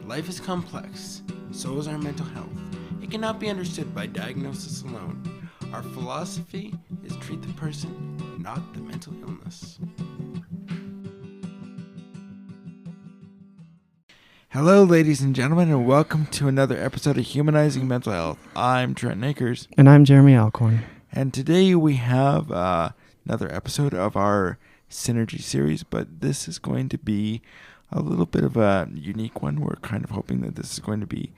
Life is complex, so is our mental health. It cannot be understood by diagnosis alone. Our philosophy is treat the person, not the mental illness. Hello, ladies and gentlemen, and welcome to another episode of Humanizing Mental Health. I'm Trent Akers. And I'm Jeremy Alcorn. And today we have another episode of our Psynergy series, but this is going to be a little bit of a unique one. We're kind of hoping that this is going to be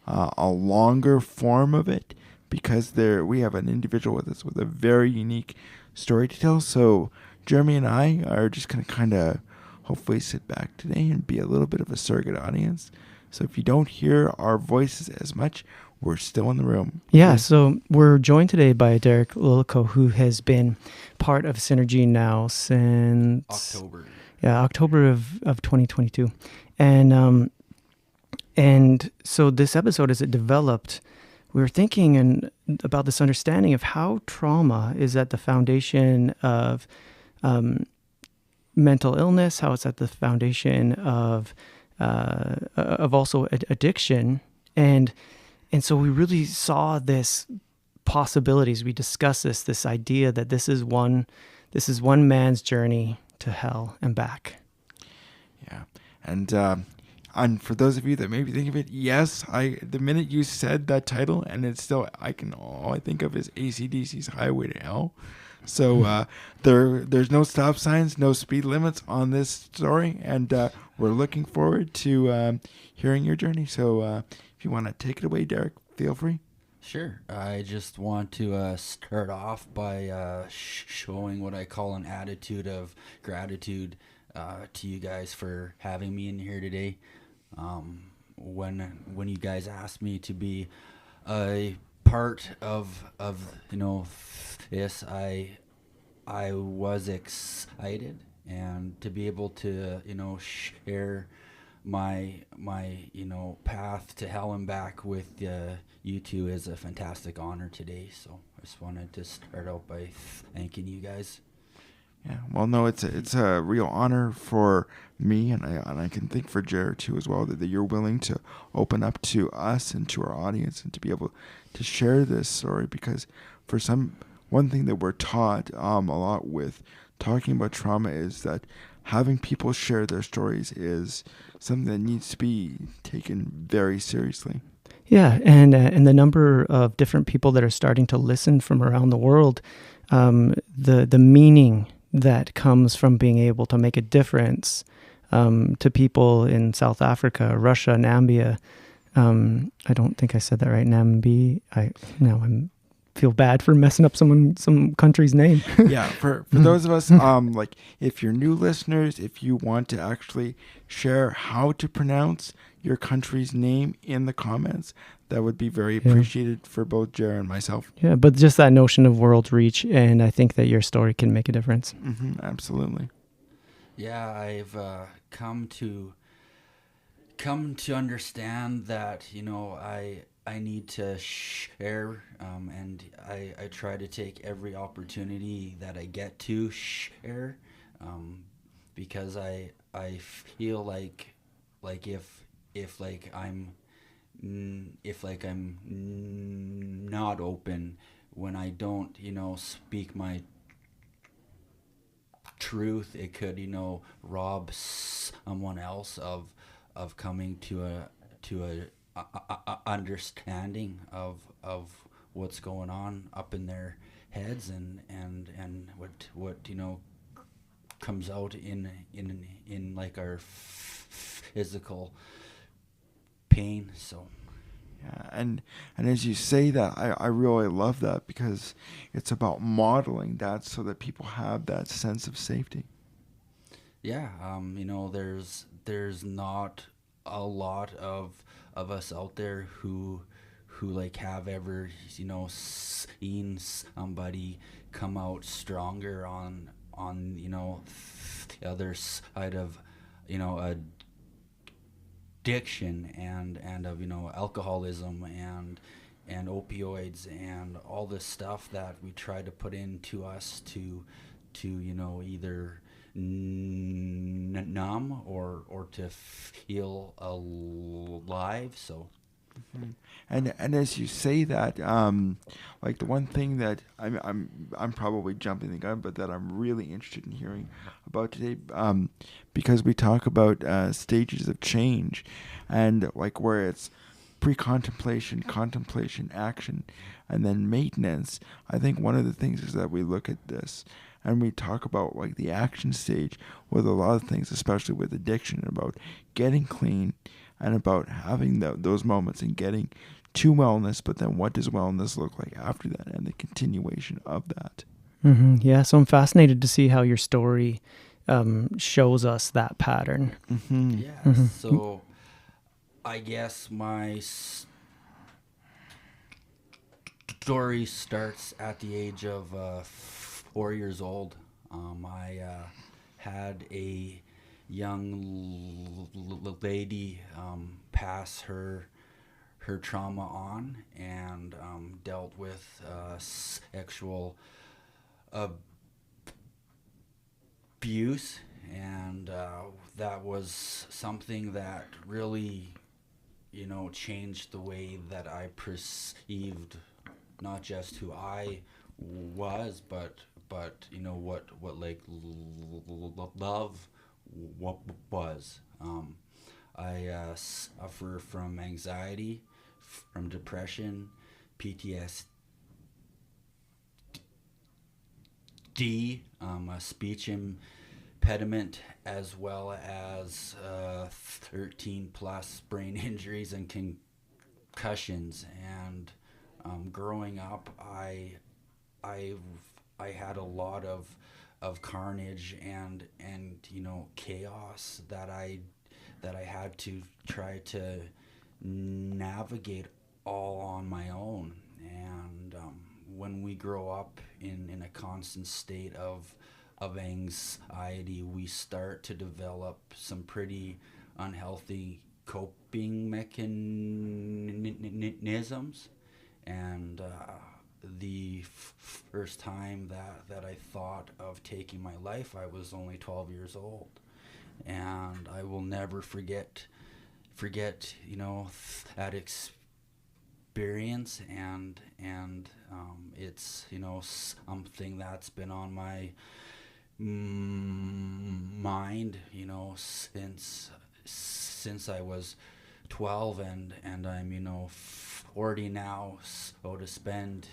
a longer form of it because we have an individual with us with a very unique story to tell. So Jeremy and I are just going to kind of hopefully sit back today and be a little bit of a surrogate audience. So if you don't hear our voices as much, we're still in the room. Yeah, so we're joined today by Derrick Lillico, who has been part of Psynergy now since October of 2022. And so this episode, as it developed, we were thinking about this understanding of how trauma is at the foundation of mental illness, how it's at the foundation of also addiction, and so we really saw this possibilities. We discussed this idea that this is one man's journey to hell and back. Yeah, and for those of you that maybe think of it, yes, the minute you said that title, and it's still all I think of is AC/DC's Highway to Hell. So there's no stop signs, no speed limits on this story, and we're looking forward to hearing your journey. So if you want to take it away, Derrick, feel free. Sure. I just want to start off by showing what I call an attitude of gratitude to you guys for having me in here today. When you guys asked me to be a part of this, I was excited, and to be able to share my path to hell and back with you two is a fantastic honor today. So I just wanted to start out by thanking you guys. Yeah, well, no, it's a real honor for me, and I can think for Jared too as well, that you're willing to open up to us and to our audience and to be able to share this story, because for one thing that we're taught a lot with talking about trauma is that having people share their stories is something that needs to be taken very seriously. Yeah, and the number of different people that are starting to listen from around the world, the meaning that comes from being able to make a difference to people in South Africa, Russia, Namibia. I don't think I said that right, Namibia. I feel bad for messing up some country's name. Yeah, for those of us, like if you're new listeners, if you want to actually share how to pronounce your country's name in the comments, that would be very appreciated for both Jared and myself. Yeah, but just that notion of world reach, and I think that your story can make a difference. Mm-hmm, absolutely. Yeah, I've come to understand that I need to share, and I try to take every opportunity that I get to share, because I feel like if I'm not open, when I don't speak my truth, it could rob someone else of coming to a understanding of what's going on up in their heads, and what comes out in like our physical pain. So yeah, and as you say that, I really love that, because it's about modeling that so that people have that sense of safety. Yeah, there's not a lot of us out there who like have ever seen somebody come out stronger on the other side of addiction and of alcoholism and opioids and all this stuff that we try to put into us to either numb or to feel alive. So And as you say that, like the one thing that I'm probably jumping the gun, but that I'm really interested in hearing about today, because we talk about stages of change, and like where it's pre-contemplation, contemplation, action, and then maintenance. I think one of the things is that we look at this and we talk about like the action stage with a lot of things, especially with addiction, about getting clean and about having those moments and getting to wellness, but then what does wellness look like after that and the continuation of that? Yeah, so I'm fascinated to see how your story shows us that pattern. yeah, so I guess my story starts at the age of 4 years old. I had a young lady pass her trauma on, and dealt with sexual abuse, and that was something that really, changed the way that I perceived not just who I was, but what like love was. I suffer from anxiety, from depression, PTSD, a speech impediment, as well as 13 plus brain injuries and concussions. And growing up, I had a lot of carnage and chaos that I had to try to navigate all on my own. And when we grow up in a constant state of anxiety, we start to develop some pretty unhealthy coping mechanisms. And the first time that I thought of taking my life, I was only 12 years old. And I will never forget that experience, and it's something that's been on my mind since I was 12, and I'm 40 now, so to spend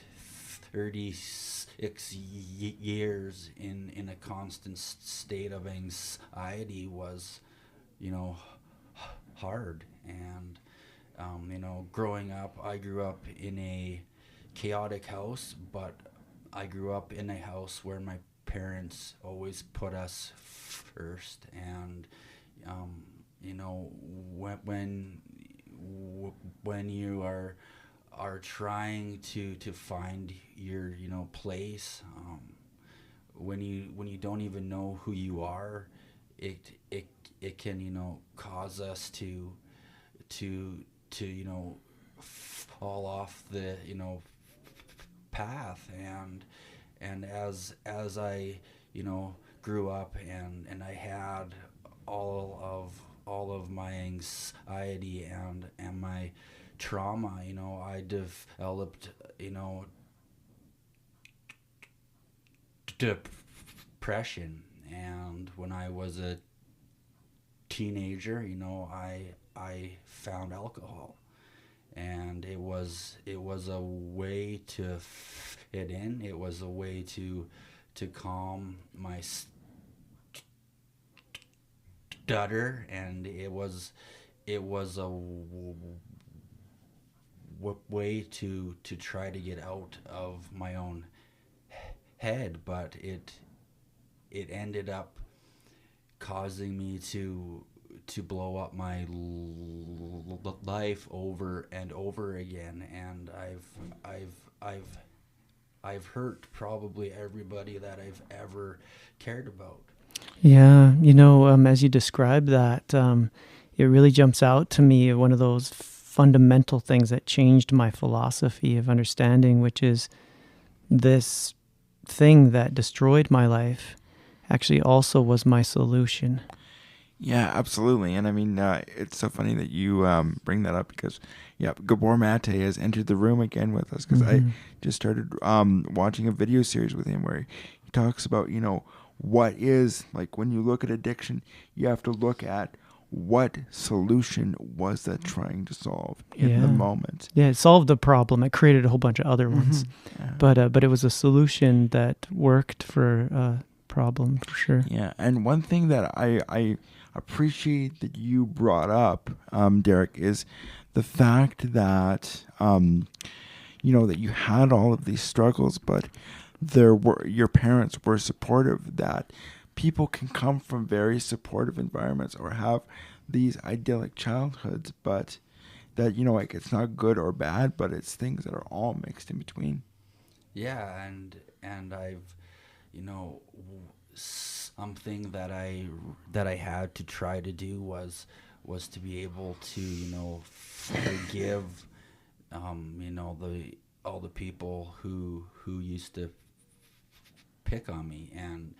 36 years in a constant state of anxiety was hard. And growing up, I grew up in a chaotic house, but I grew up in a house where my parents always put us first. And when you are trying to find your place, when you don't even know who you are, it can cause us to fall off the path. And as I grew up, and I had all of my anxiety and my trauma, I developed depression. And when I was a teenager, I found alcohol, and it was a way to fit in. It was a way to calm my stutter, and it was a way to try to get out of my own head. But it ended up causing me to blow up my life over and over again. And I've hurt probably everybody that I've ever cared about. Yeah, as you describe that, it really jumps out to me, one of those fundamental things that changed my philosophy of understanding, which is this thing that destroyed my life actually also was my solution. Yeah, absolutely. And I mean, it's so funny that you bring that up because, yeah, Gabor Mate has entered the room again with us because I just started watching a video series with him where he talks about, what is, like, when you look at addiction, you have to look at what solution was that trying to solve in the moment. Yeah, it solved the problem. It created a whole bunch of other ones. Yeah. But it was a solution that worked for a problem, for sure. Yeah, and one thing that I appreciate that you brought up, Derrick, is the fact that that you had all of these struggles, but your parents were supportive. That people can come from very supportive environments or have these idyllic childhoods, but that like it's not good or bad, but it's things that are all mixed in between. Yeah, and I've, something that I had to try to do was to be able to forgive all the people who used to pick on me, and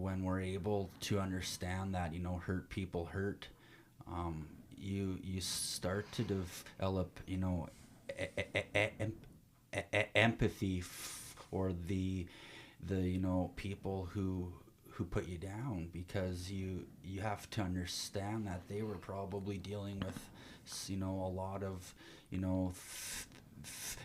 when we're able to understand that hurt people hurt, you start to develop empathy for the people who put you down, because you have to understand that they were probably dealing with a lot of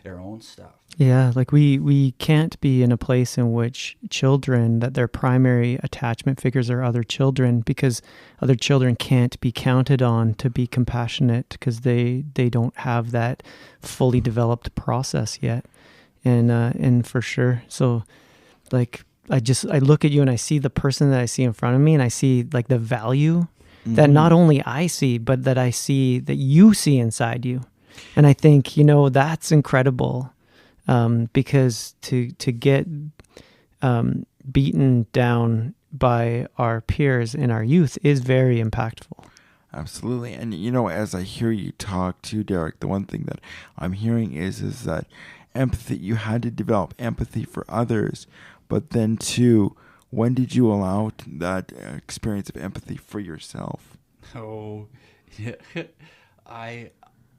their own stuff. Yeah, like we can't be in a place in which children, that their primary attachment figures are other children, because other children can't be counted on to be compassionate because they don't have that fully developed process yet. And for sure. So like I look at you and I see the person that I see in front of me, and I see like the value that not only I see, but that I see that you see inside you. And I think, that's incredible, because to get beaten down by our peers in our youth is very impactful. Absolutely. And, as I hear you talk too, Derrick, the one thing that I'm hearing is that empathy, you had to develop empathy for others, but then too, when did you allow that experience of empathy for yourself? Oh, yeah.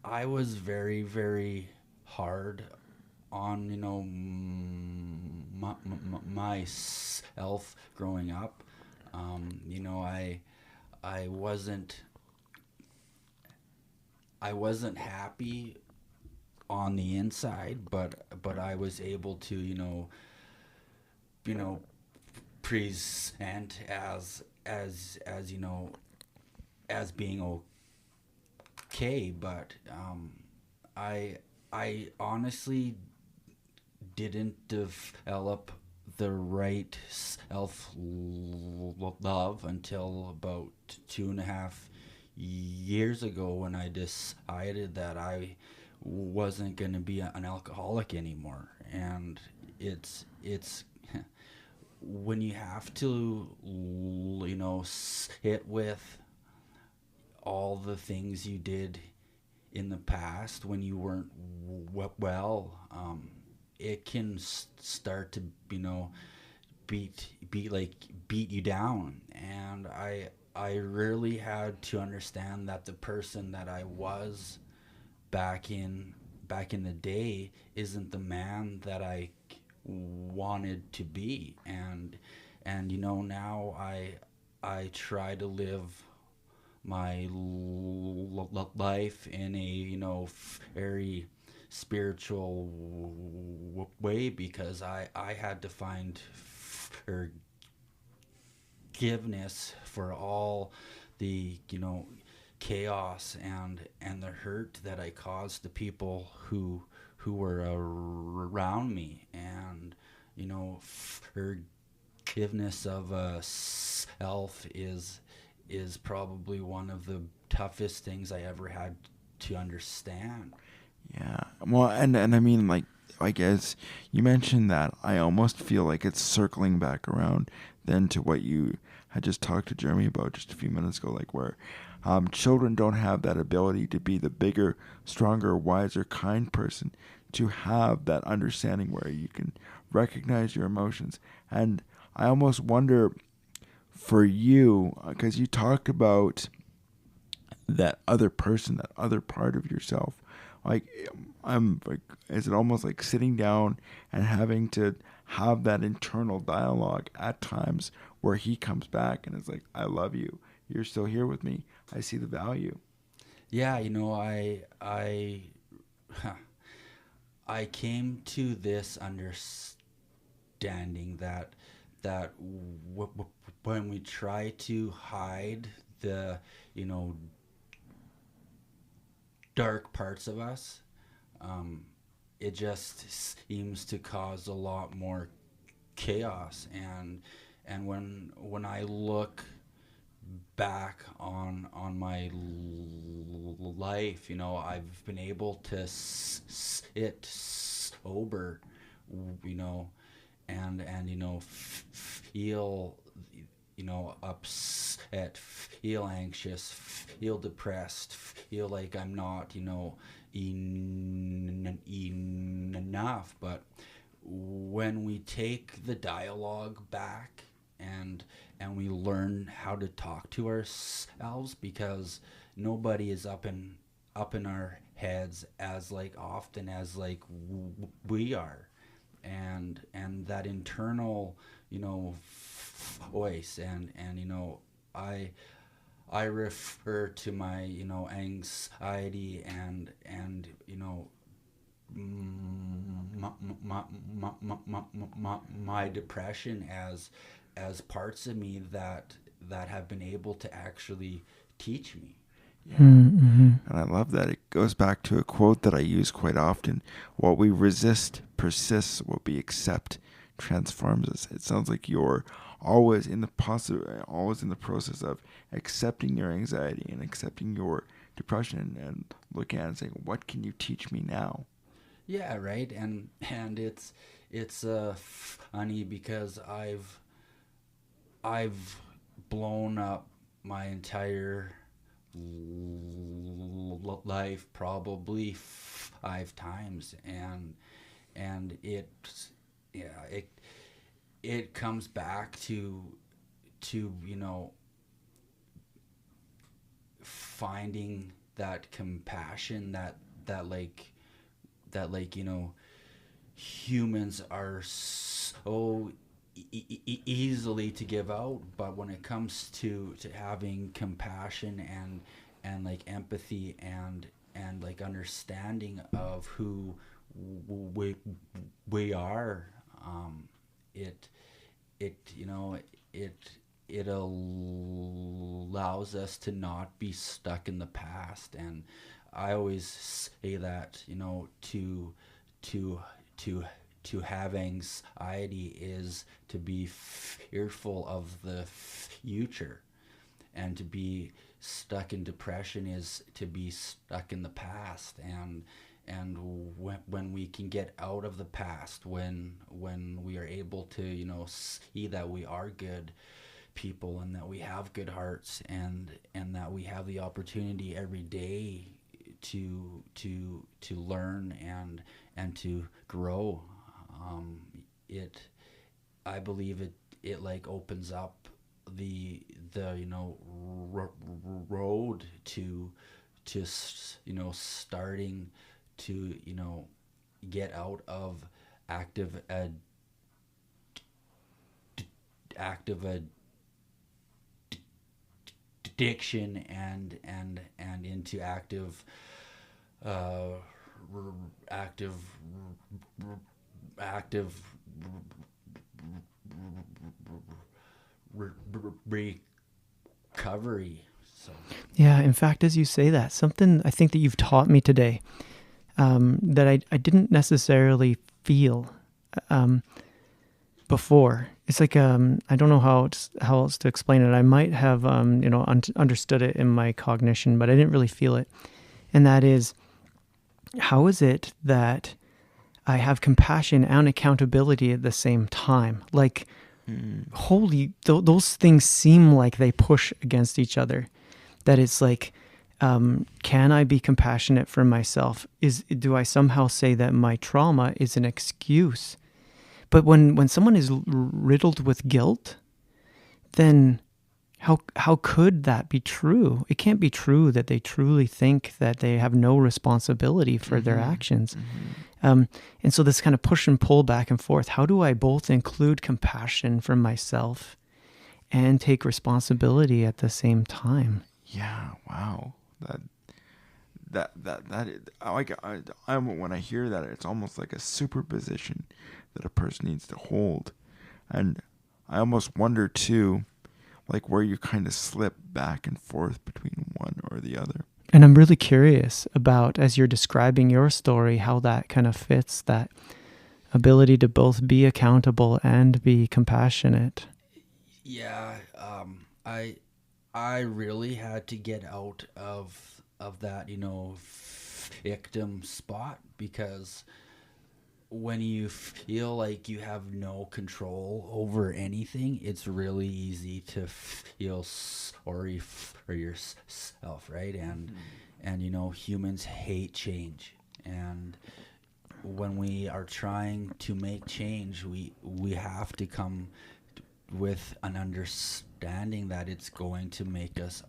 I was very, very hard on myself growing up. I wasn't happy on the inside, but I was able to present as as being okay, but I honestly didn't develop the right self-love until about 2.5 years ago, when I decided that I wasn't going to be an alcoholic anymore. And it's when you have to sit with all the things you did in the past when you weren't well, it can start to beat you down. And I really had to understand that the person that I was back in the day isn't the man that I wanted to be. And now I try to live my life in a very spiritual way, because I had to find forgiveness for all the chaos and the hurt that I caused the people who were around me. And forgiveness of self is probably one of the toughest things I ever had to understand. Yeah. Well, and I mean, like as you mentioned that, I almost feel like it's circling back around then to what you had just talked to Jeremy about just a few minutes ago, like where children don't have that ability to be the bigger, stronger, wiser, kind person, to have that understanding where you can recognize your emotions. And I almost wonder for you, because you talked about that other person, that other part of yourself. Like, I'm like, is it almost like sitting down and having to have that internal dialogue at times where he comes back and is like, I love you. You're still here with me. I see the value. Yeah, I I came to this understanding that when we try to hide the, you know, dark parts of us, um, it just seems to cause a lot more chaos. And when I look back on my life, I've been able to sit sober, you know, and feel, upset, feel anxious, feel depressed, feel like I'm not, enough. But when we take the dialogue back, and we learn how to talk to ourselves, because nobody is up in our heads as like often as like we are, and that internal, voice, and I refer to my, anxiety and my depression as parts of me that have been able to actually teach me. Yeah. Mm-hmm. And I love that. It goes back to a quote that I use quite often. What we resist persists, what we accept transforms us. It sounds like you're always in the process of accepting your anxiety and accepting your depression and looking at it and saying, what can you teach me now? Yeah, right. And it's funny because I've blown up my entire life probably 5 times, and it comes back to finding that compassion that humans are so easily to give out. But when it comes to having compassion and like empathy and like understanding of who we are, it it allows us to not be stuck in the past. And I always say that, to to have anxiety is to be fearful of the future, and to be stuck in depression is to be stuck in the past. And when we can get out of the past, when we are able to see that we are good people, and that we have good hearts, and that we have the opportunity every day to learn and to grow, it I believe it like opens up the road to starting to get out of active addiction and into active recovery. So Yeah, in fact, as you say that, something I think that you've taught me today, that I didn't necessarily feel before. It's like I don't know how else to explain it. I might have understood it in my cognition, but I didn't really feel it. And that is, how is it that I have compassion and accountability at the same time? Like, those things seem like they push against each other. That it's like, can I be compassionate for myself? Do I somehow say that my trauma is an excuse? But when someone is riddled with guilt, then how could that be true? It can't be true that they truly think that they have no responsibility for their actions. And so this kind of push and pull back and forth. How do I both include compassion for myself and take responsibility at the same time? Yeah. Wow. When I hear that, it's almost like a superposition that a person needs to hold. And I almost wonder too, like where you kind of slip back and forth between one or the other. And I'm really curious about, as you're describing your story, how that kind of fits that ability to both be accountable and be compassionate. Yeah, I really had to get out of that, victim spot, because when you feel like you have no control over anything, it's really easy to feel sorry for yourself, right? And humans hate change, and when we are trying to make change, we have to come with an understanding that it's going to make us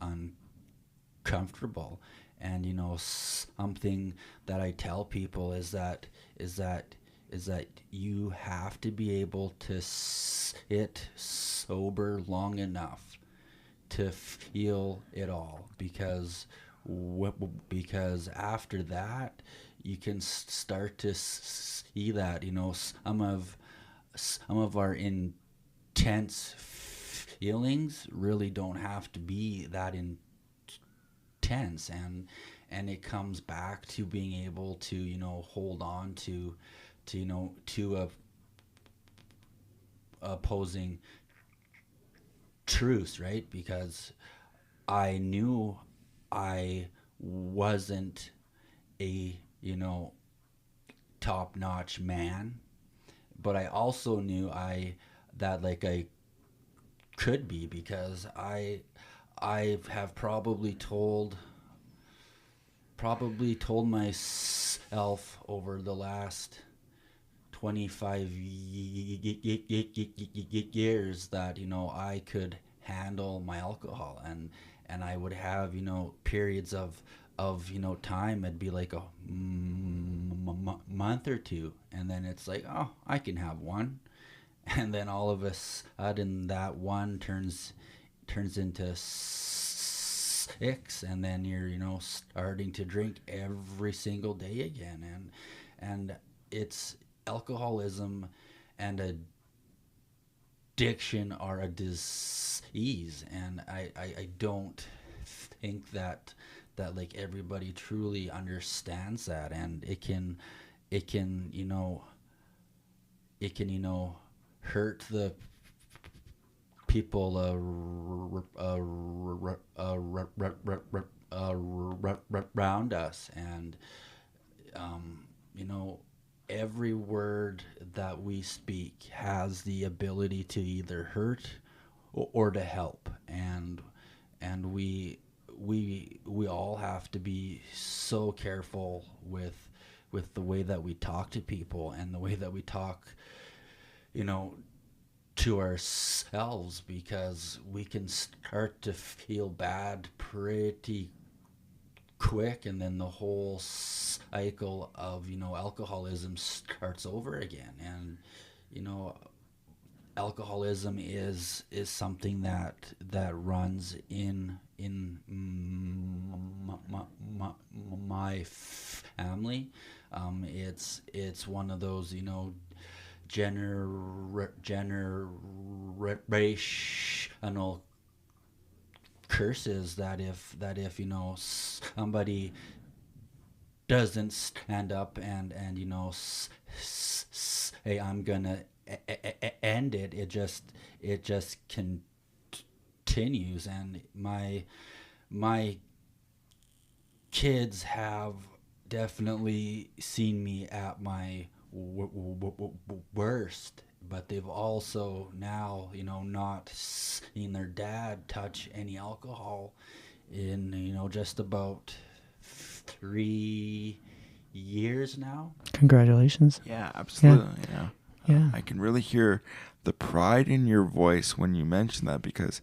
uncomfortable. And something that I tell people is that you have to be able to sit sober long enough to feel it all, because after that you can start to see that some of our intense feelings really don't have to be that intense, and it comes back to being able to hold on to opposing truths, right? Because I knew I wasn't a top-notch man, but I also knew that I could be, because I have probably told myself over the last 25 years that I could handle my alcohol, and I would have periods of time. It'd be like a month or two, and then it's like, oh, I can have one, and then all of a sudden that one turns into 6, and then you're starting to drink every single day again, and it's alcoholism and addiction are a disease, and I don't think that like everybody truly understands that, and it can hurt the people around us, and every word that we speak has the ability to either hurt or to help, and we all have to be so careful with the way that we talk to people and the way that we talk to ourselves, because we can start to feel bad pretty quick, and then the whole cycle of alcoholism starts over again. And alcoholism is something that runs in my family. It's one of those generational curses that if somebody doesn't stand up and say, I'm gonna end it, it just continues. And my kids have definitely seen me at my worst, but they've also now not seen their dad touch any alcohol in just about 3 years now. Congratulations. Yeah, absolutely. Yeah. I can really hear the pride in your voice when you mention that, because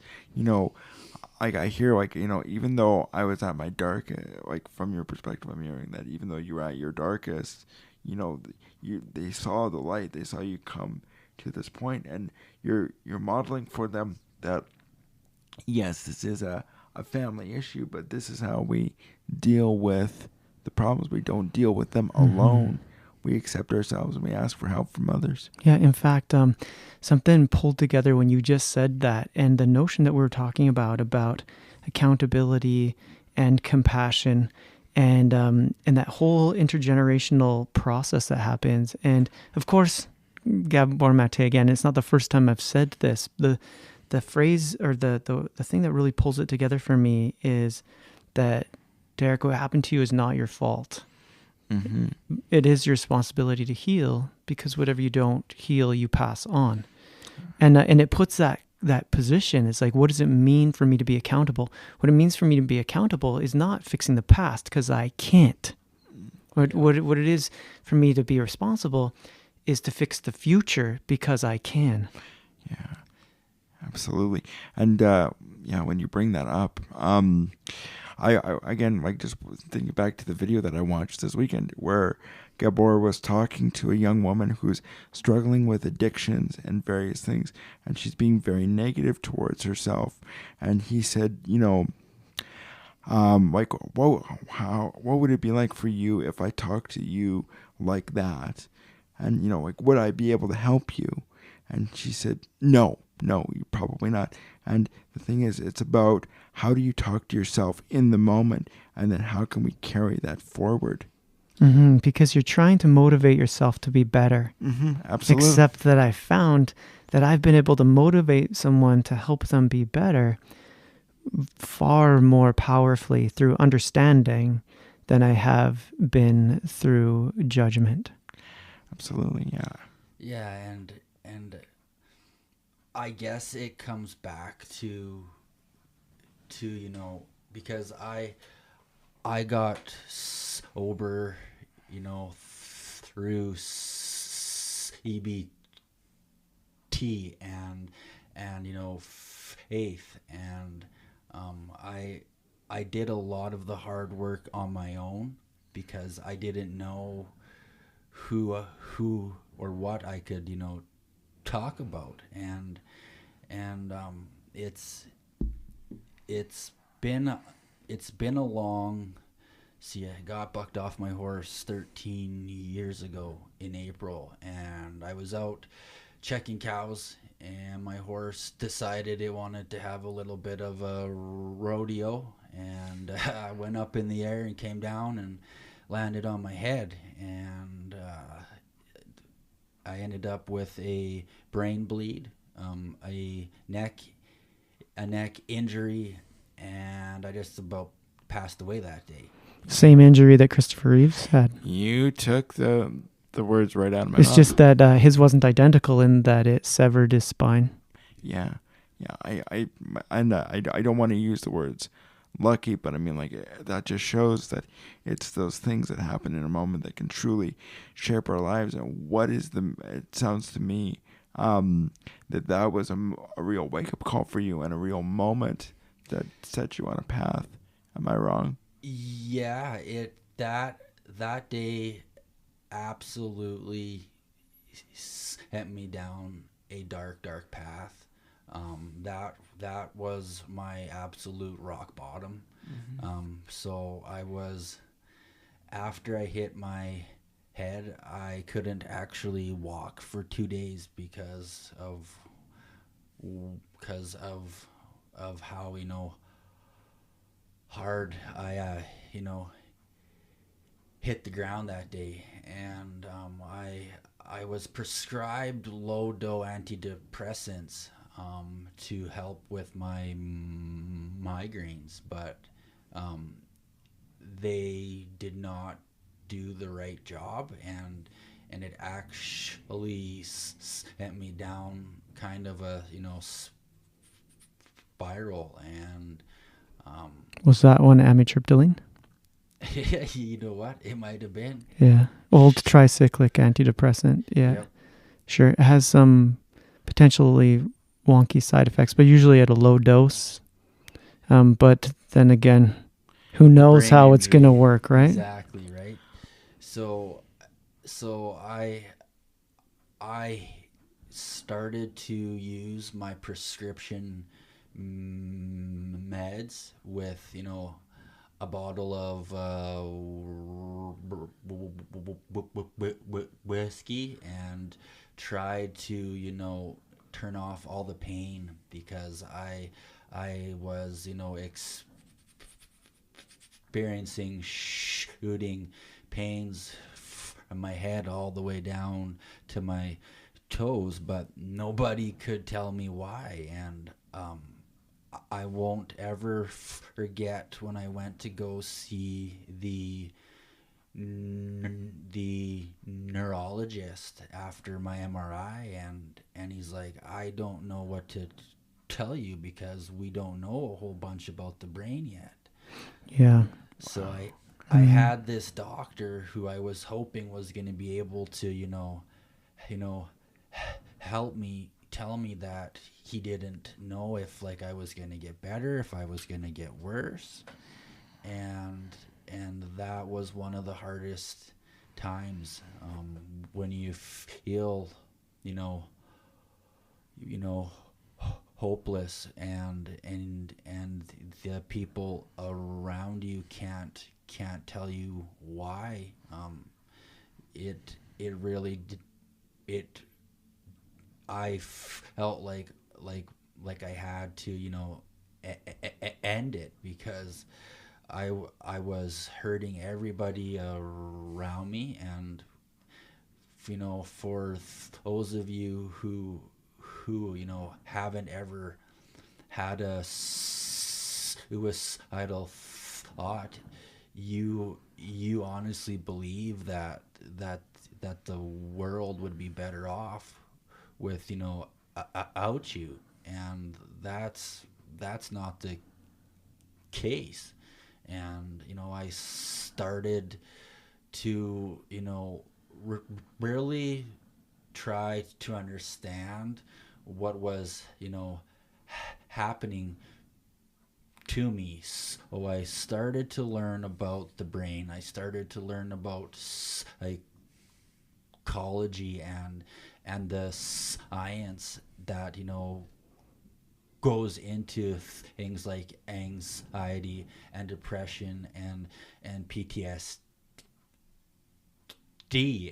like I hear, like, you know, even though I was at my dark, like from your perspective, I'm hearing that even though you were at your darkest, you know, they saw the light, they saw you come to this point, and you're modeling for them that yes, this is a family issue, but this is how we deal with the problems. We don't deal with them alone. We accept ourselves and we ask for help from others. Yeah, in fact, something pulled together when you just said that, and the notion that we were talking about accountability and compassion, and that whole intergenerational process that happens. And of course, Gabor Mate, again, it's not the first time I've said this. The phrase, or the thing that really pulls it together for me is that, Derrick, what happened to you is not your fault. Mm-hmm. It is your responsibility to heal, because whatever you don't heal, you pass on. And it puts that position. It's like, what does it mean for me to be accountable? What it means for me to be accountable is not fixing the past, because I can't. What it is for me to be responsible is to fix the future, because I can. Yeah, absolutely. And when you bring that up, I again, like, just thinking back to the video that I watched this weekend where Gabor was talking to a young woman who's struggling with addictions and various things, and she's being very negative towards herself. And he said, you know, like, what would it be like for you if I talked to you like that? And, you know, like, would I be able to help you? And she said, no, you're probably not. And the thing is, it's about how do you talk to yourself in the moment, and then how can we carry that forward? Mm-hmm, because you're trying to motivate yourself to be better. Mm-hmm, absolutely. Except that I found that I've been able to motivate someone to help them be better far more powerfully through understanding than I have been through judgment. Absolutely, yeah. Yeah, and I guess it comes back to you know, because I got sober, you know, through EBT and you know, faith, and I did a lot of the hard work on my own, because I didn't know who or what I could, you know, talk about, and it's been a long. See, I got bucked off my horse 13 years ago in April, and I was out checking cows, and my horse decided it wanted to have a little bit of a rodeo, and I went up in the air and came down and landed on my head, and I ended up with a brain bleed, a neck injury, and I just about passed away that day. Same injury that Christopher Reeves had. You took the words right out of my mouth. It's just that his wasn't identical in that it severed his spine. Yeah. I don't want to use the words lucky, but I mean, like, that just shows that it's those things that happen in a moment that can truly shape our lives. And it sounds to me that was a real wake-up call for you, and a real moment that set you on a path. Am I wrong? Yeah, that day absolutely sent me down a dark path. That was my absolute rock bottom. Mm-hmm. So I was, after I hit my head, I couldn't actually walk for 2 days because of how, you know, hard I hit the ground that day. And I was prescribed low dose antidepressants to help with my migraines, but they did not do the right job, and it actually sent me down kind of a, you know, spiral. And was that one amitriptyline? You know what? It might have been. Yeah. Old tricyclic antidepressant. Yeah. Yep. Sure. It has some potentially wonky side effects, but usually at a low dose. But then again, who knows Brain how it's going to injury. work, right? Exactly, right? So I started to use my prescription meds with, a bottle of whiskey, and tried to, turn off all the pain, because I was, experiencing shooting pains from my head all the way down to my toes, but nobody could tell me why. And I won't ever forget when I went to go see the neurologist after my MRI, and he's like, I don't know what to tell you, because we don't know a whole bunch about the brain yet. Yeah. So I had this doctor who I was hoping was going to be able to, you know, help me, tell me that he didn't know if, like, I was going to get better, if I was going to get worse. And that was one of the hardest times, when you feel, you know, you know, hopeless, and the people around you can't tell you why. It really it I felt like I had to, end it, because I was hurting everybody around me. And for those of you who haven't ever had a suicidal thought, you honestly believe that the world would be better off with, out you, and that's not the case. And I started to, really try to understand what was, happening to me. So I started to learn about the brain. I started to learn about psychology, and the science that, goes into things like anxiety and depression and PTSD.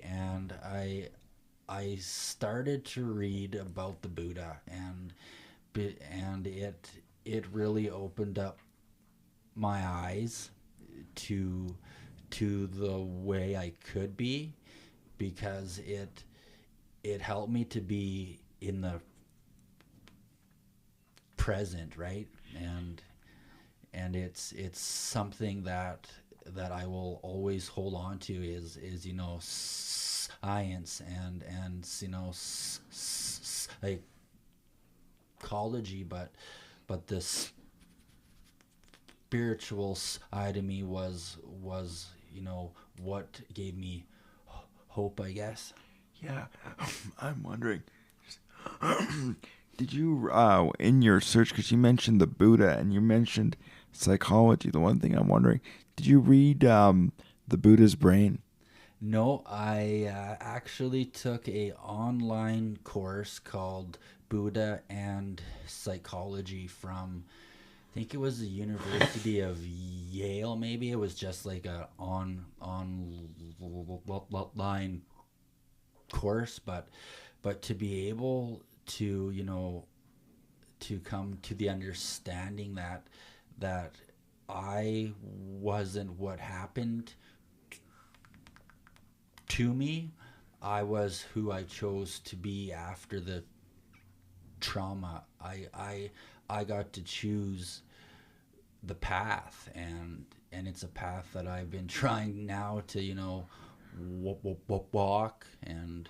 And I started to read about the Buddha, and it really opened up my eyes to the way I could be, because it helped me to be in the present, right? And it's something that I will always hold on to, is science, and psychology, but the spiritual side of me was what gave me hope, I guess. Yeah, I'm wondering. Did you, in your search, because you mentioned the Buddha and you mentioned psychology, the one thing I'm wondering, did you read the Buddha's Brain? No, I actually took a online course called Buddha and Psychology from, I think it was the University of Yale. Maybe it was just like a online course, but to be able to, to come to the understanding that I wasn't what happened to me. I was who I chose to be after the trauma. I got to choose the path, and it's a path that I've been trying now to, walk. And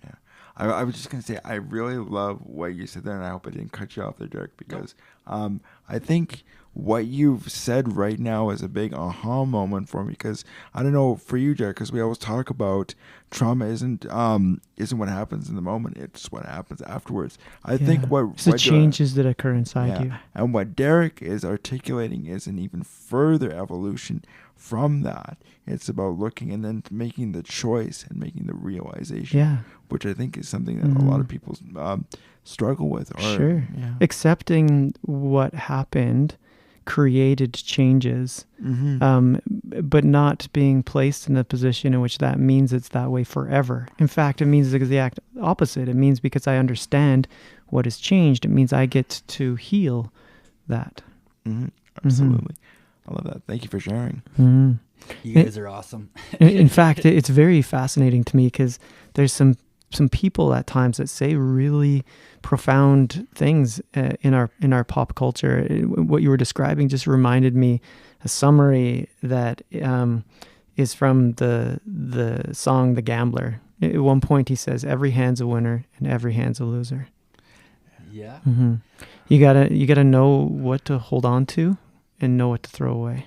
Yeah, I was just gonna say I really love what you said there, and I hope I didn't cut you off there, Derek, no. because I think what you've said right now is a big aha moment for me, because I don't know for you, Jack, because we always talk about trauma isn't what happens in the moment, it's what happens afterwards. I think it's the changes that occur inside you. And what Derrick is articulating is an even further evolution from that. It's about looking and then making the choice and making the realization, which I think is something that a lot of people struggle with. Accepting what happened created changes, but not being placed in a position in which that means it's that way forever. In fact, it means the exact opposite. It means because I understand what has changed, it means I get to heal that. Absolutely. I love that. Thank you for sharing. You guys are awesome. In fact, it's very fascinating to me because there's some people at times that say really profound things in our pop culture. What you were describing just reminded me a summary that is from the song "The Gambler." At one point, he says, "Every hand's a winner and every hand's a loser." Yeah. You gotta know what to hold on to and know what to throw away.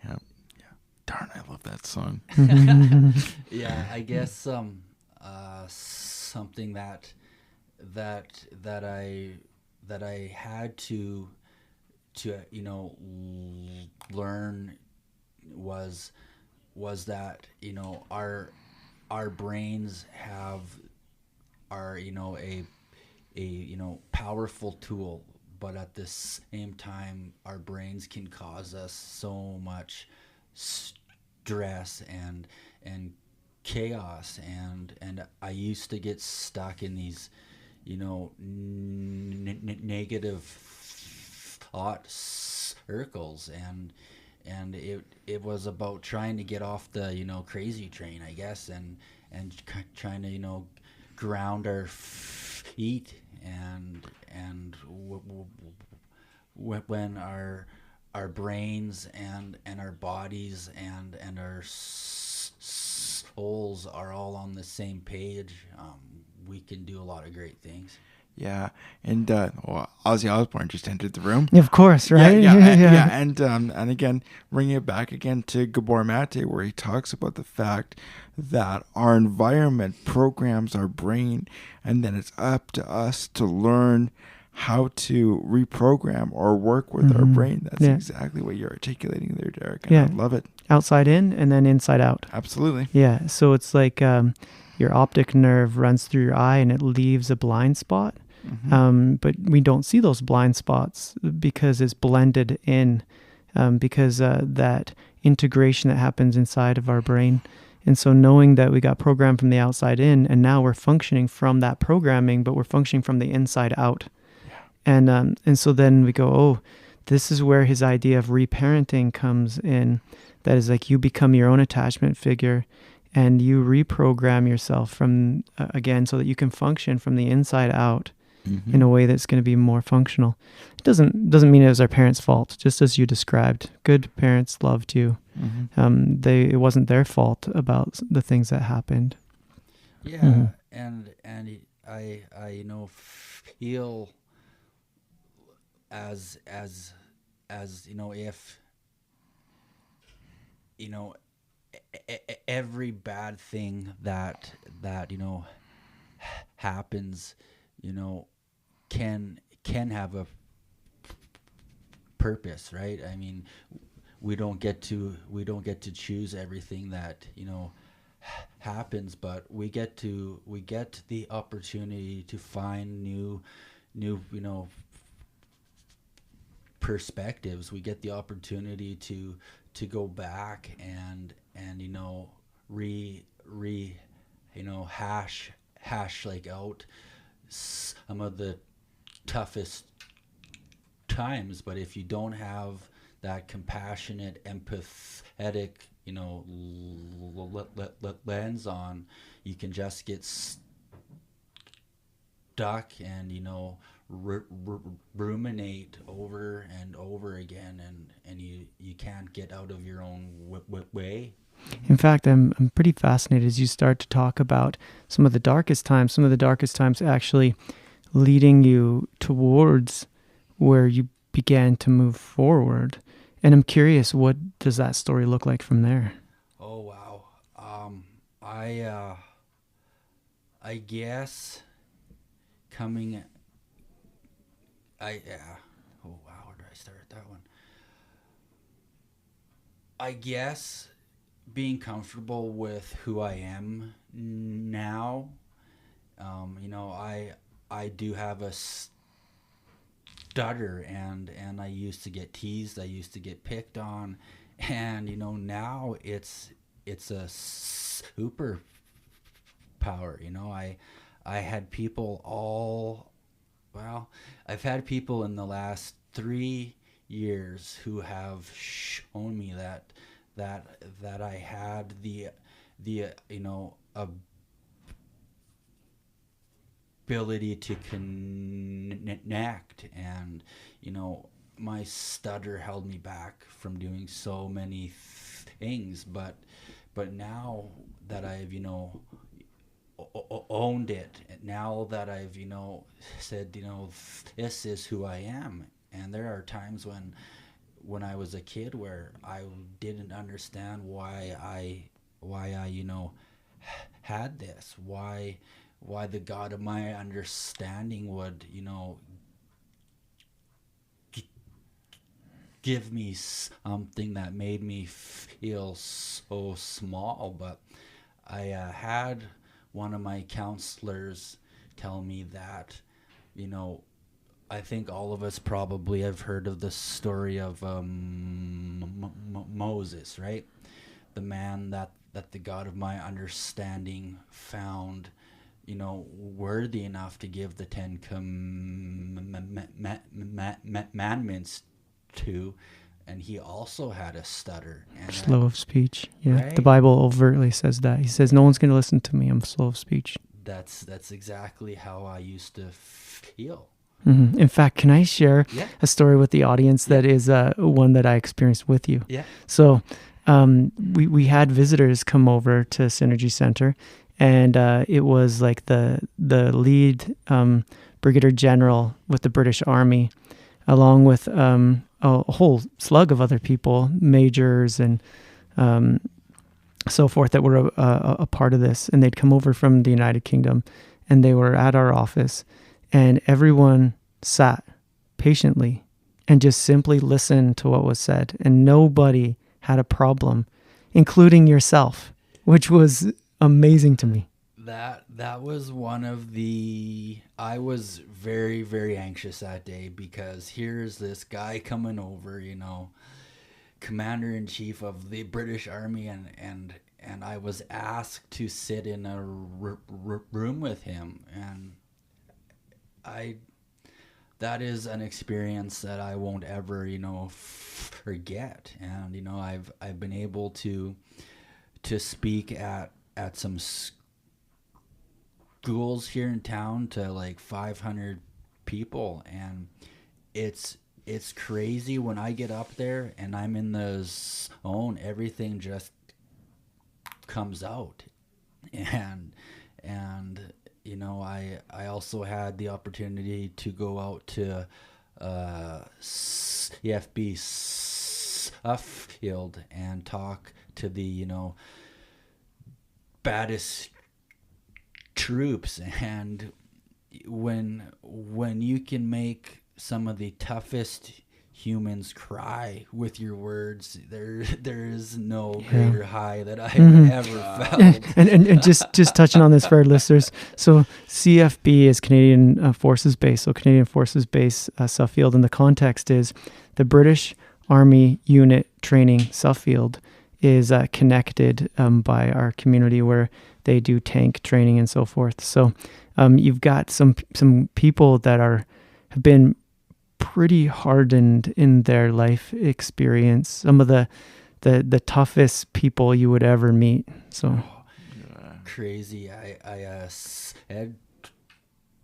Yeah. Darn, I love that song. Yeah, I guess something that I had to learn was that our brains are a powerful tool, but at the same time our brains can cause us so much stress and chaos, and I used to get stuck in these negative thought circles, and it was about trying to get off the crazy train, I guess, and trying to ground our feet, and when our brains and our bodies and our souls are all on the same page, we can do a lot of great things. Yeah, and Ozzy Osbourne just entered the room. Of course, right? And again, bringing it back again to Gabor Mate, where he talks about the fact that our environment programs our brain, and then it's up to us to learn how to reprogram or work with our brain. That's exactly what you're articulating there, Derrick. And I love it. Outside in and then inside out. Absolutely. Yeah. So it's like your optic nerve runs through your eye and it leaves a blind spot. But we don't see those blind spots because it's blended in, because that integration that happens inside of our brain. And so knowing that we got programmed from the outside in, and now we're functioning from that programming, but we're functioning from the inside out. And so then we go, oh, this is where his idea of reparenting comes in. That is like you become your own attachment figure and you reprogram yourself from, again, so that you can function from the inside out in a way that's going to be more functional. It doesn't mean it was our parents' fault, just as you described. Good parents loved you. It wasn't their fault about the things that happened. Yeah, and I feel as if every bad thing that happens can have a purpose, right? I mean, we don't get to choose everything that happens, but we get the opportunity to find new perspectives. We get the opportunity to go back and hash like out some of the toughest times. But if you don't have that compassionate, empathetic lens on, you can just get stuck and ruminate over and over again, and you can't get out of your own way. In fact, I'm pretty fascinated as you start to talk about some of the darkest times actually leading you towards where you began to move forward. And I'm curious, what does that story look like from there? Oh wow. I guess coming. Oh wow. Where do I start that one? I guess being comfortable with who I am now. I do have a stutter, and I used to get teased. I used to get picked on, and now it's a super power. I had people all well. I've had people in the last 3 years who have shown me that I had the ability to connect, and my stutter held me back from doing so many things, but now that I've owned it, now that I've said this is who I am. And there are times when I was a kid where I didn't understand why I had this, why the God of my understanding would give me something that made me feel so small. But I had one of my counselors tell me that I think all of us probably have heard of the story of Moses, right? The man that the God of my understanding found worthy enough to give the 10 commandments to, and he also had a stutter. And Slow of speech. Yeah. Right? The Bible overtly says that. He says, no one's going to listen to me. I'm slow of speech. That's exactly how I used to feel. In fact, can I share Yeah. a story with the audience that is one that I experienced with you? Yeah. So we had visitors come over to Psynergy Centre, and it was like the lead brigadier general with the British Army, along with a whole slug of other people, majors and so forth, that were a part of this. And they'd come over from the United Kingdom, and they were at our office, and everyone sat patiently and just simply listened to what was said. And nobody had a problem, including yourself, which was amazing to me. That was one of the. I was very, very anxious that day, because here's this guy coming over, commander-in-chief of the British Army, and I was asked to sit in a room with him, and that is an experience that I won't ever forget. And I've been able to speak at some schools here in town to like 500 people, and it's crazy when I get up there and I'm in the zone. Everything just comes out, and I also had the opportunity to go out to CFB field and talk to the baddest troops. And when you can make some of the toughest humans cry with your words, there is no greater high that I've ever felt. And just touching on this for our listeners, so CFB is Canadian Forces Base, so Canadian Forces Base Suffield, and the context is the British Army Unit Training Suffield is connected by our community, where they do tank training and so forth. So you've got some people that have been pretty hardened in their life experience, some of the toughest people you would ever meet. So crazy. I said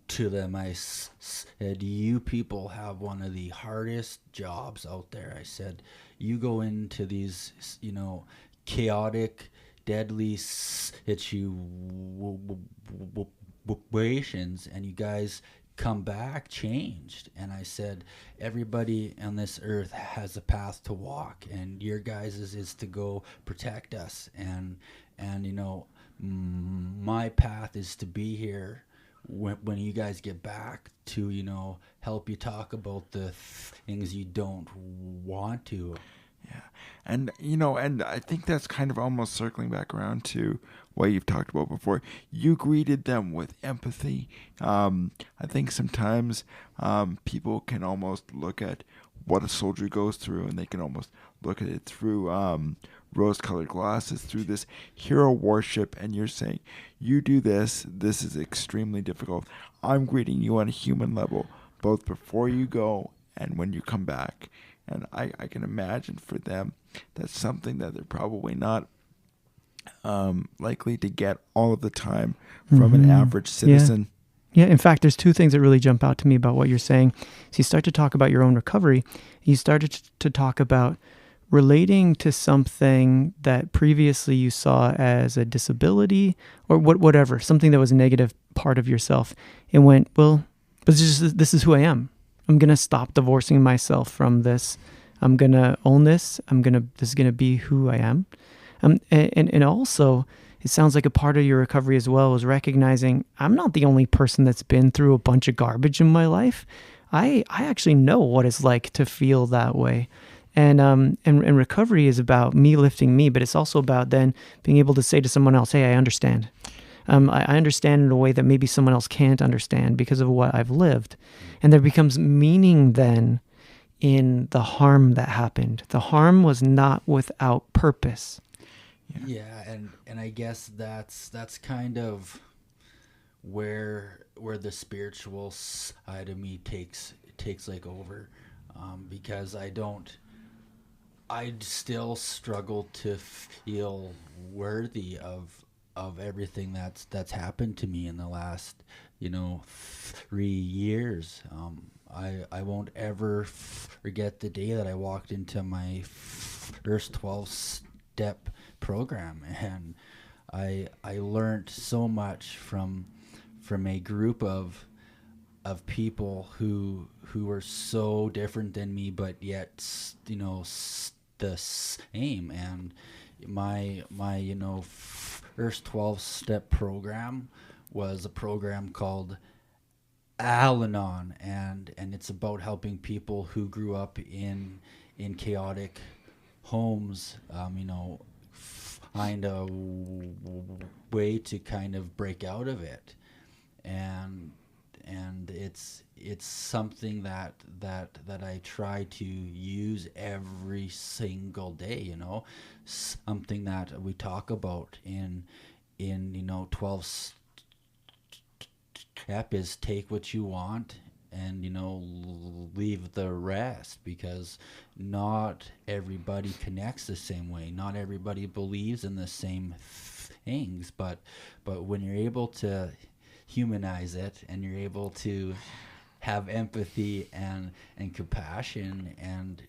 to them, I said, you people have one of the hardest jobs out there. I said, you go into these chaotic, deadly situations, and you guys come back changed. And I said, everybody on this earth has a path to walk, and your guys' is to go protect us. And my path is to be here when you guys get back to, help you talk about the things you don't want to. Yeah. And, and I think that's kind of almost circling back around to what you've talked about before. You greeted them with empathy. I think sometimes people can almost look at what a soldier goes through, and they can almost look at it through rose-colored glasses, through this hero worship, and you're saying, you do this is extremely difficult. I'm greeting you on a human level, both before you go and when you come back. And I can imagine for them, that's something that they're probably not likely to get all of the time from an average citizen. Yeah, in fact, there's two things that really jump out to me about what you're saying. So you start to talk about your own recovery. You started to talk about relating to something that previously you saw as a disability or whatever, something that was a negative part of yourself, and went, well, but this is who I am. I'm going to stop divorcing myself from this. I'm going to own this. This is going to be who I am. And also, it sounds like a part of your recovery as well is recognizing I'm not the only person that's been through a bunch of garbage in my life. I actually know what it's like to feel that way. And recovery is about me lifting me, but it's also about then being able to say to someone else, hey, I understand. I understand in a way that maybe someone else can't understand because of what I've lived. And there becomes meaning then in the harm that happened. The harm was not without purpose. Yeah, and I guess that's kind of where the spiritual side of me takes like over, because I still struggle to feel worthy of everything that's happened to me in the last 3 years. I won't ever forget the day that I walked into my first 12-step program, and I learned so much from a group of people who were so different than me, but yet the same. And my first 12-step program was a program called Al-Anon, and it's about helping people who grew up in chaotic homes, find a way to kind of break out of it. And it's something that I try to use every single day, something that we talk about in 12 step is take what you want and leave the rest, because not everybody connects the same way, not everybody believes in the same things, but when you're able to humanize it and you're able to have empathy and compassion, and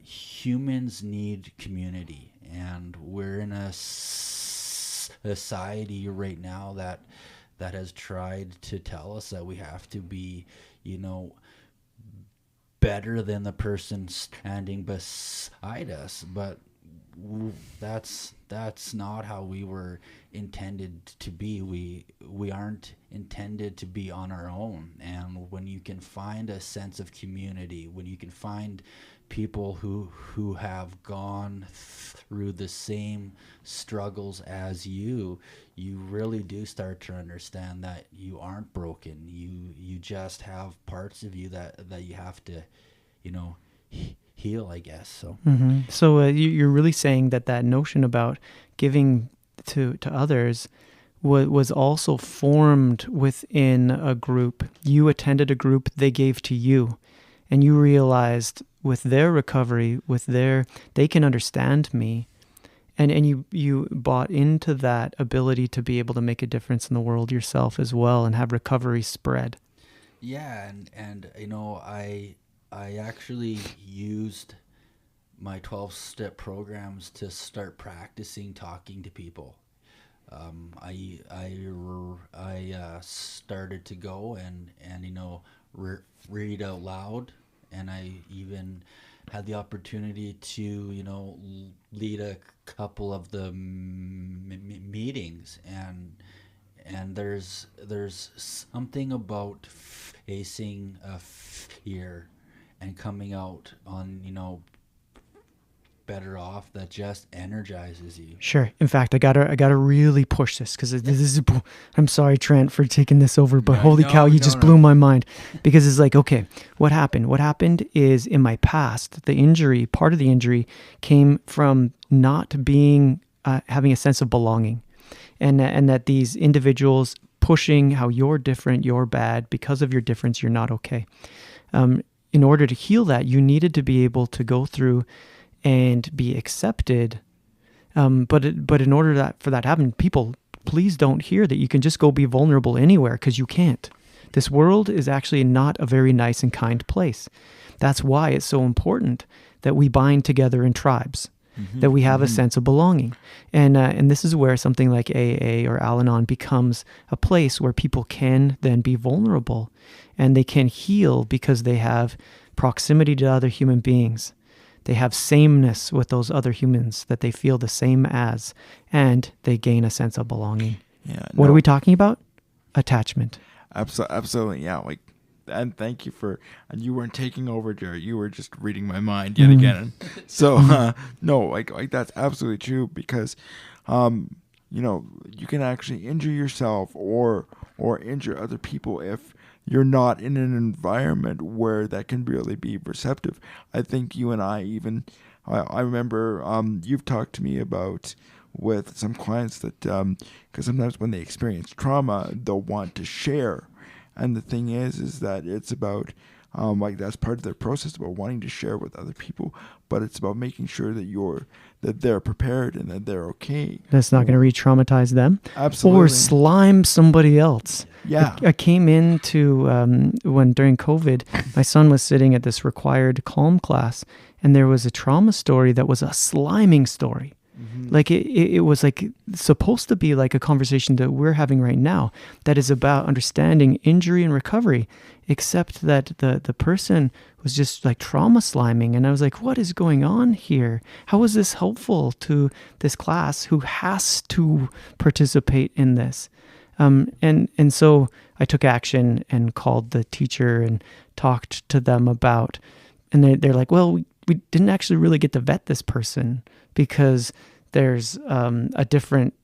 humans need community, and we're in a society right now that has tried to tell us that we have to be better than the person standing beside us, but that's not how we were intended to be. We aren't intended to be on our own. And when you can find a sense of community, when you can find people who have gone through the same struggles as you really do start to understand that you aren't broken. You just have parts of you that you have to heal, I guess. So So you're really saying that notion about giving to others was also formed within a group. You attended a group, they gave to you, and you realized with their recovery, they can understand me, and you bought into that ability to be able to make a difference in the world yourself as well, and have recovery spread. Yeah, and I actually used my 12-step programs to start practicing talking to people. I started to go and read out loud, and I even had the opportunity to lead a couple of the meetings, and there's something about facing a fear and coming out on better off that just energizes you. Sure. In fact, I gotta really push this because this is. I'm sorry, Trent, for taking this over, but holy cow, you just blew my mind. Because it's like, okay, what happened? What happened is in my past, part of the injury came from not being having a sense of belonging, and that these individuals pushing how you're different, you're bad because of your difference, you're not okay. In order to heal that, you needed to be able to go through and be accepted. But in order for that to happen, people, please don't hear that you can just go be vulnerable anywhere, because you can't. This world is actually not a very nice and kind place. That's why it's so important that we bind together in tribes, that we have a sense of belonging. And this is where something like AA or Al-Anon becomes a place where people can then be vulnerable, and they can heal because they have proximity to other human beings. They have sameness with those other humans that they feel the same as, and they gain a sense of belonging. Yeah. What are we talking about? Attachment. Absolutely. Yeah. And thank you and you weren't taking over, Jerry. You were just reading my mind yet again. So, no, that's absolutely true, because, you can actually injure yourself or injure other people if you're not in an environment where that can really be receptive. I think you and I I remember you've talked to me about with some clients that, because sometimes when they experience trauma, they'll want to share. And the thing is that it's about, that's part of their process, about wanting to share with other people, but it's about making sure that they're prepared and that they're okay. That's not going to re-traumatize them. Absolutely. Or slime somebody else. Yeah. I came into, when during COVID, my son was sitting at this required calm class, and there was a trauma story that was a sliming story. Like it was like supposed to be like a conversation that we're having right now that is about understanding injury and recovery, except that the person was just like trauma sliming. And I was like, what is going on here? How is this helpful to this class who has to participate in this? And so I took action and called the teacher and talked to them about, and they're like, well, we didn't actually really get to vet this person because there's a different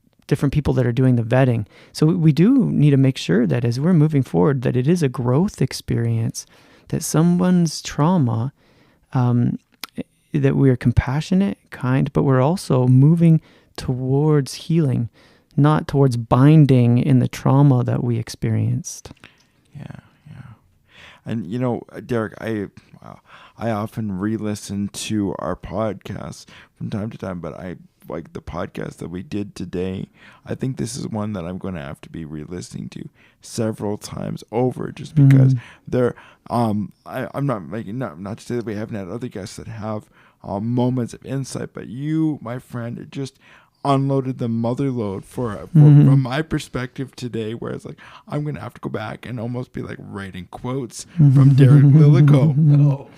people that are doing the vetting. So we do need to make sure that as we're moving forward, that it is a growth experience, that someone's trauma, that we're compassionate, kind, but we're also moving towards healing, not towards binding in the trauma that we experienced. Yeah. And Derrick, I often re-listen to our podcasts from time to time, but I like the podcast that we did today. I think this is one that I'm going to have to be re-listening to several times over, just because I'm not making not to say that we haven't had other guests that have moments of insight, but you, my friend, just unloaded the mother load from my perspective today, where it's like I'm going to have to go back and almost be like writing quotes from Derrick Lillico. No,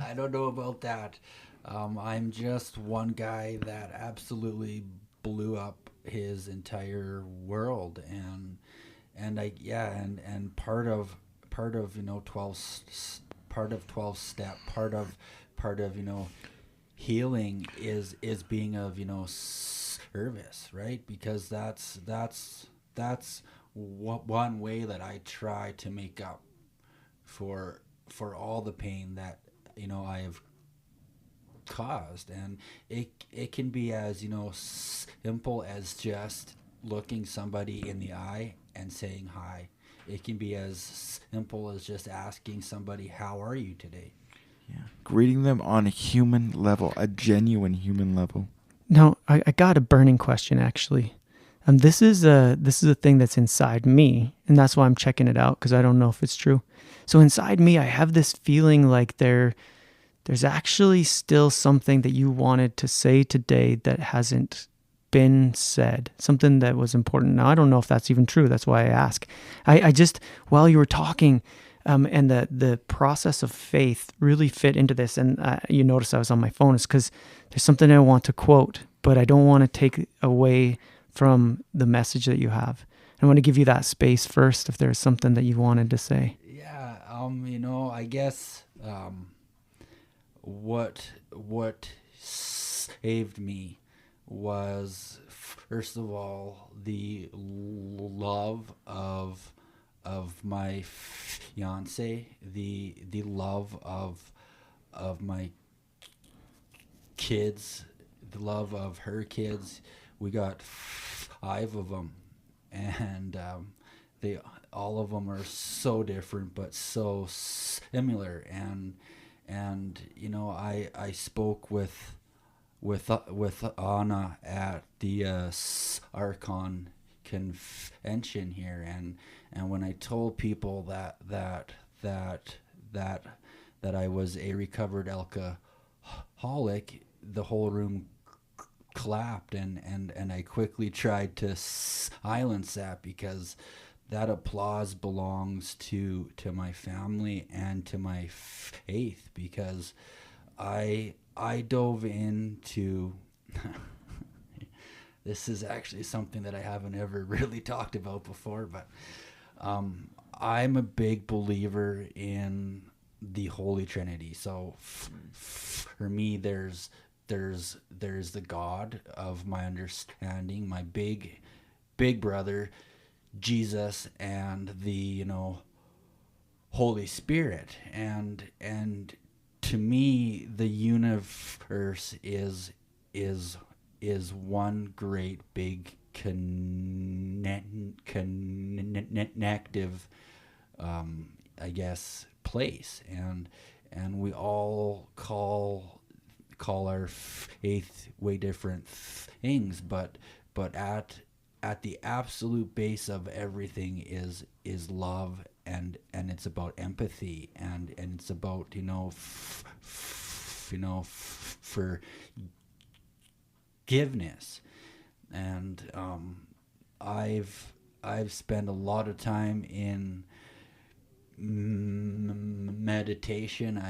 I don't know about that. I'm just one guy that absolutely blew up his entire world, and part of 12 step, part of healing is being of service, right? Because that's one way that I try to make up for all the pain that I have caused. And it can be as simple as just looking somebody in the eye and saying hi. It can be as simple as just asking somebody, how are you today? Yeah. Greeting them on a human level, a genuine human level. Now, I got a burning question, actually. This is a thing that's inside me, and that's why I'm checking it out, because I don't know if it's true. So inside me, I have this feeling like there's actually still something that you wanted to say today that hasn't been said, something that was important. Now, I don't know if that's even true. That's why I ask. I just, while you were talking, and the process of faith really fit into this. And you notice I was on my phone. It's because there's something I want to quote, but I don't want to take away from the message that you have. I want to give you that space first if there's something that you wanted to say. Yeah, I guess what saved me was, first of all, the love of my fiance, the love of my kids, the love of her kids. We got 5 of them, and they all of them are so different but so similar. And I spoke with Anna at the Archon convention here, and when I told people that I was a recovered alcoholic, the whole room clapped, and I quickly tried to silence that, because that applause belongs to my family and to my faith, because I dove into this is actually something that I haven't ever really talked about before, but I'm a big believer in the Holy Trinity. So for me, there's the God of my understanding, my big brother Jesus, and the Holy Spirit, and to me the universe is one great big connective I guess place, and we all call our faith way different things, but at the absolute base of everything is love, and it's about empathy, and it's about forgiveness. And I've spent a lot of time in meditation.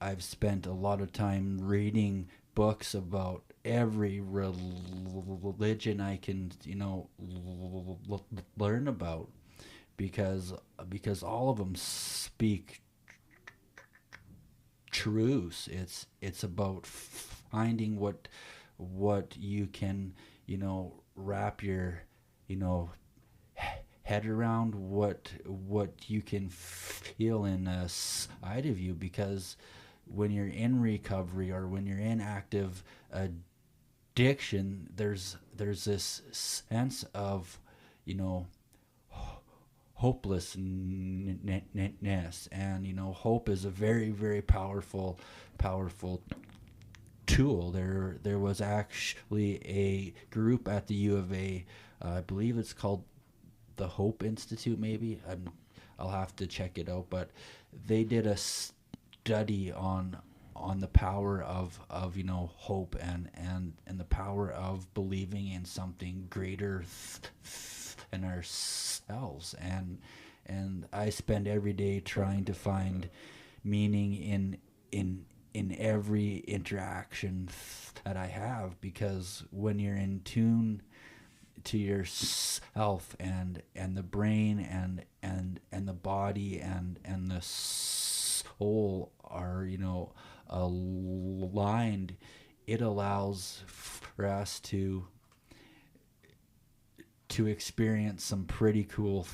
I've spent a lot of time reading books about every religion I can learn about, because all of them speak truths. It's about finding what you can wrap your head around, what you can feel inside of you, because when you're in recovery or when you're in active addiction, there's this sense of hopelessness, and hope is a very, very powerful tool. There was actually a group at the U of A, I believe it's called the Hope Institute, maybe. I'll have to check it out, but they did a study on the power of hope, and the power of believing in something greater than ourselves, and I spend every day trying to find meaning in every interaction that I have, because when you're in tune to yourself, and the brain and the body and the soul are aligned, it allows for us to experience some pretty cool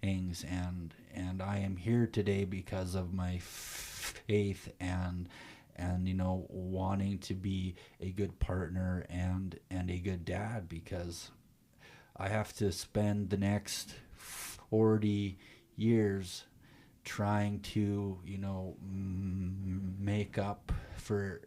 things, and I am here today because of my faith, and wanting to be a good partner and a good dad, because I have to spend the next 40 years trying to make up for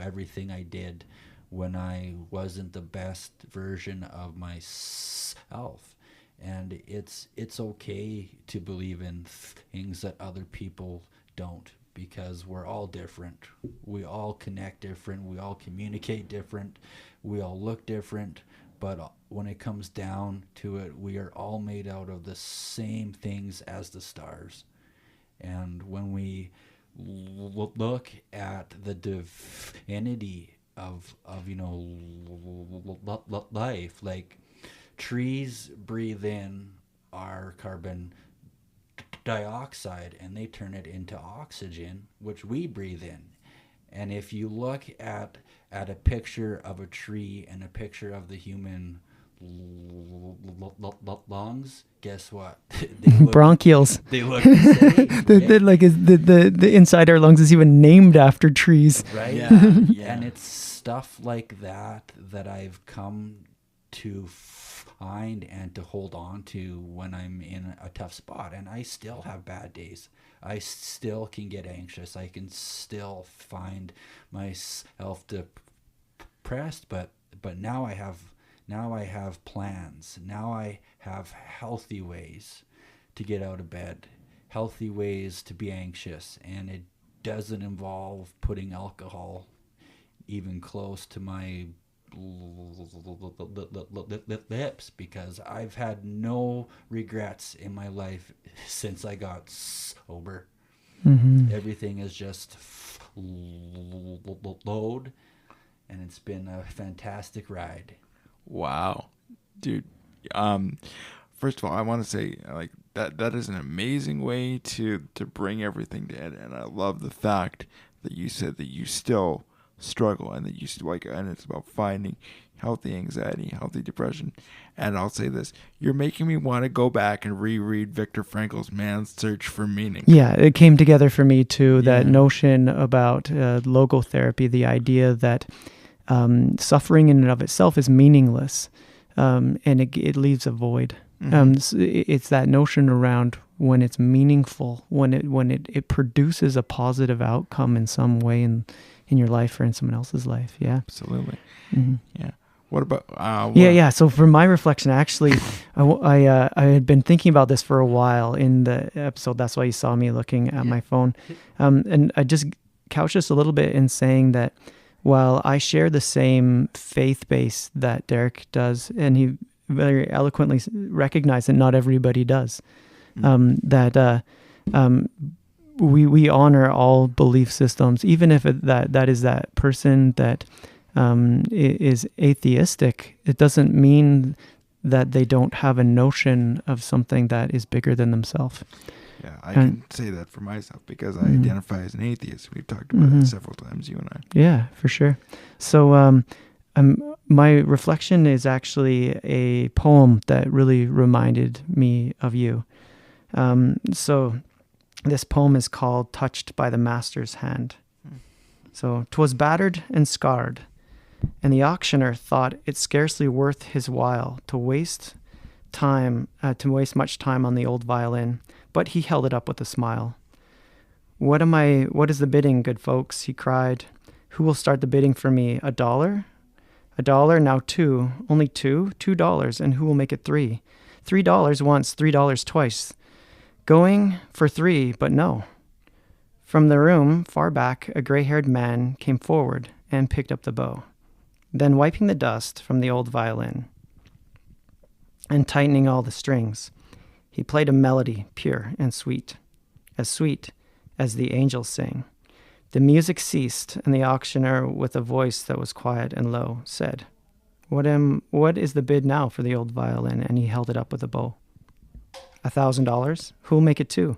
everything I did when I wasn't the best version of myself. And it's okay to believe in things that other people don't, because we're all different. We all connect different. We all communicate different. We all look different. But when it comes down to it, we are all made out of the same things as the stars. And when we look at the divinity of life, like trees breathe in our carbon dioxide and they turn it into oxygen, which we breathe in. And if you look at a picture of a tree and a picture of the human lungs, guess what? Bronchioles. They look the same. Like the inside our lungs is even named after trees. Right? Yeah. And it's stuff like that I've come to find and to hold on to when I'm in a tough spot. And I still have bad days. I still can get anxious. I can still find myself depressed, but now I have plans. Now I have healthy ways to get out of bed, healthy ways to be anxious, and it doesn't involve putting alcohol even close to my lips, because I've had no regrets in my life since I got sober. Mm-hmm. Everything is just load, and it's been a fantastic ride. Wow, dude. First of all, I want to say, like, that is an amazing way to bring everything to end, and I love the fact that you said that you still struggle and that you still, like, and it's about finding healthy anxiety, healthy depression. And I'll say this: you're making me want to go back and reread Viktor Frankl's Man's Search for Meaning. Yeah, it came together for me too. That Yeah. notion about logotherapy, the idea that suffering in and of itself is meaningless, and it leaves a void. So it's that notion around when it's meaningful, when it produces a positive outcome in some way in your life or in someone else's life. Yeah, Absolutely. mm-hmm. Yeah. What about Yeah. So for my reflection, actually, I had been thinking about this for a while in the episode. That's why you saw me looking at my phone, and I just couched this a little bit in saying that while I share the same faith base that Derrick does, and he very eloquently recognized that not everybody does, we honor all belief systems, even if that is that person that is atheistic. It doesn't mean that they don't have a notion of something that is bigger than themselves. Yeah, I can say that for myself because I identify as an atheist. We've talked about it several times, you and I. Yeah, for sure. So my reflection is actually a poem that really reminded me of you. So this poem is called Touched by the Master's Hand. So 'twas battered and scarred, and the auctioneer thought it scarcely worth his while to waste much time on the old violin, but he held it up with a smile. What is the bidding, good folks? He cried. Who will start the bidding for me? $1? $1, now $2, only $2, and who will make it $3? $3 once, $3 twice. Going for $3, but no. From the room, far back, a gray-haired man came forward and picked up the bow. Then wiping the dust from the old violin and tightening all the strings, he played a melody pure and sweet as the angels sing. The music ceased, and the auctioneer, with a voice that was quiet and low, said, What is the bid now for the old violin? And he held it up with a bow. $1,000? Who'll make it 2?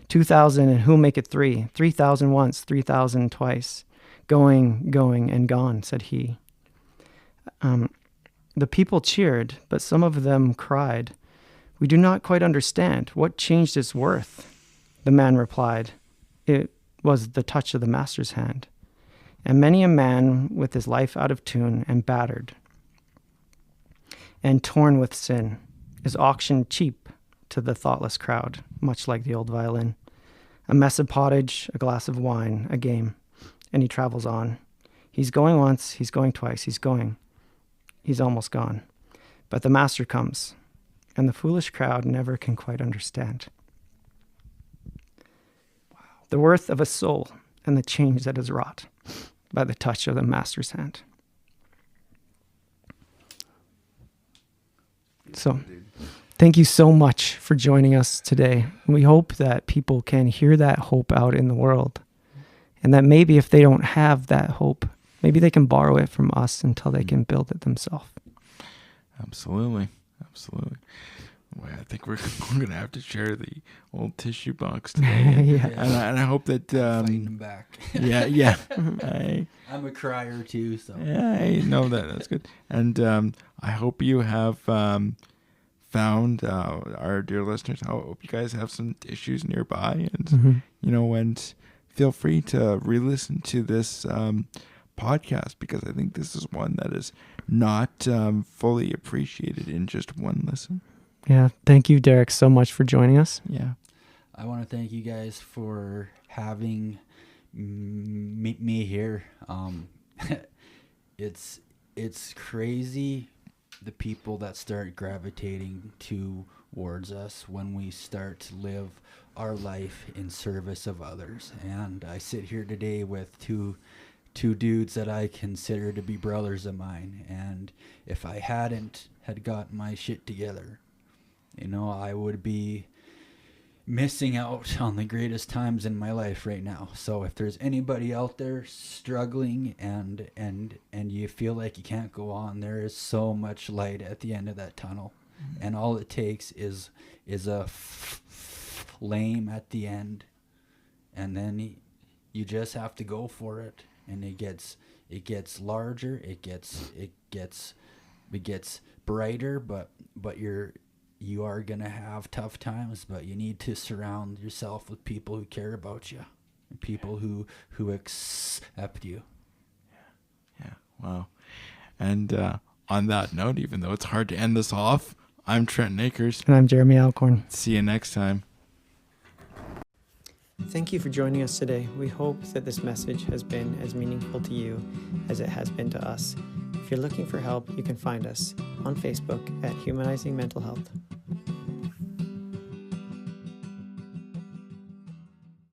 2,000, and who'll make it 3? 3,000 once, 3,000 twice. Going, and gone, said he. The people cheered, but some of them cried, We do not quite understand. What changed its worth? The man replied, It was the touch of the master's hand. And many a man with his life out of tune and battered and torn with sin is auctioned cheap to the thoughtless crowd, much like the old violin. A mess of pottage, a glass of wine, a game, and he travels on. He's going once, he's going twice, he's almost gone. But the master comes, and the foolish crowd never can quite understand. Wow. the worth of a soul and the change that is wrought by the touch of the Master's hand. So, thank you so much for joining us today. We hope that people can hear that hope out in the world. And that maybe if they don't have that hope, maybe they can borrow it from us until they can build it themselves. Absolutely. Well, I think we're going to have to share the old tissue box today. Yeah. And I hope that... Fighting them back. Yeah. I'm a crier too, so. Yeah, I know that. That's good. And I hope you have found, our dear listeners, I hope you guys have some tissues nearby. And, and feel free to re-listen to this podcast, because I think this is one that is not fully appreciated in just one listen. Yeah. Thank you, Derrick, so much for joining us. Yeah. I want to thank you guys for having me here. It's crazy, the people that start gravitating towards us when we start to live our life in service of others. And I sit here today with two dudes that I consider to be brothers of mine. And if I hadn't had gotten my shit together, I would be missing out on the greatest times in my life right now. So if there's anybody out there struggling and you feel like you can't go on, there is so much light at the end of that tunnel. Mm-hmm. And all it takes is a flame at the end, and then you just have to go for it. And it gets larger, it gets brighter, but you are gonna have tough times, but you need to surround yourself with people who care about you, and people who accept you. Yeah. Wow. And on that note, even though it's hard to end this off, I'm Trent Akers. And I'm Jeremy Alcorn. See you next time. Thank you for joining us today. We hope that this message has been as meaningful to you as it has been to us. If you're looking for help, you can find us on Facebook at Humanizing Mental Health.